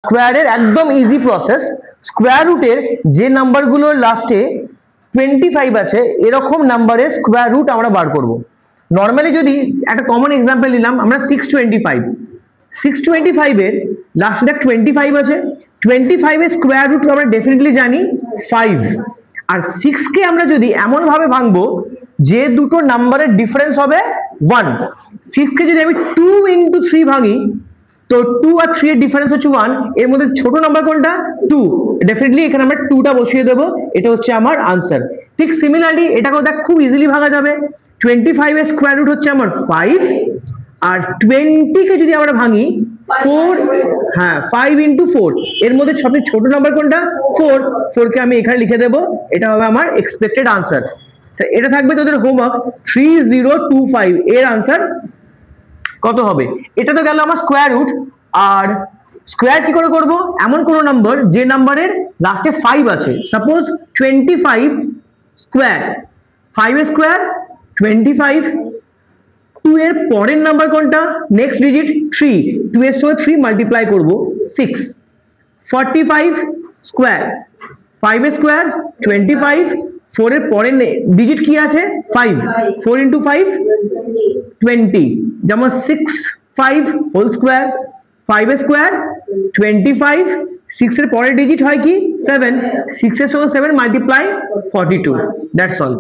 স্কোয়ারের একদম easy process. Square রুটের যে নাম্বারগুলোর লাস্টে 25 আছে এরকম নাম্বারের স্কোয়ার রুট আমরা বার করব। নর্মালি যদি একটা কমন এক্সাম্পল নিলাম আমরা 625 এর লাস্টে দেখ 25 আছে, 25 এর স্কোয়ার রুট আমরা ডেফিনেটলি জানি 5। আর 6 কে আমরা যদি এমন ভাবে ভাঙবো যে দুটো নাম্বারের ডিফারেন্স হবে 1, 6 কে যদি আমি 2 into 3 ভাঙি তো 2 আর 3 এর ডিফারেন্স হচ্ছে 1, এর মধ্যে ছোট নাম্বার কোনটা 2, ডেফিনেটলি এখানে আমরা 2 টা বসিয়ে দেব, এটা হচ্ছে আমার আনসার। ঠিক সিমিলারলি এটাকেও দেখ খুব ইজিলি ভাঙা যাবে। 25 এর স্কোয়ার রুট হচ্ছে আমার 5 আর 20 কে যদি আমরা ভাঙি 4, হ্যাঁ 5 into 4, এর মধ্যে সবচেয়ে ছোট নাম্বার কোনটা 4, 4 কে আমি এখানে লিখে দেব, এটা হবে আমার এক্সপেক্টেড আনসার। তো এটা থাকবে তোদের হোমওয়ার্ক 3025 এর আনসার কত হবে। এটা তো গেল আমার স্কোয়ার রুট। আর স্কোয়ার কি করে করব, এমন কোন নাম্বার যে নাম্বারের লাস্টে 5 আছে, সাপোজ 25 স্কোয়ার, 5 এর স্কোয়ার 25, 2 এর পরের নাম্বার কোনটা নেক্সট ডিজিট 3, 2 এর সঙ্গে 3 মাল্টিপ্লাই করব 6, 45 স্কোয়ার, 5 এর স্কোয়ার 25, 4 এর পরের ডিজিট কি আছে 5, 4 into 5 20, যেমন 6 5 হোল স্কোয়ার, 5 এর স্কোয়ার 25, 6 এর পরের ডিজিট হয় কি 7, 6 এর সঙ্গে 7 মাল্টিপ্লাই 42, দ্যাটস অল।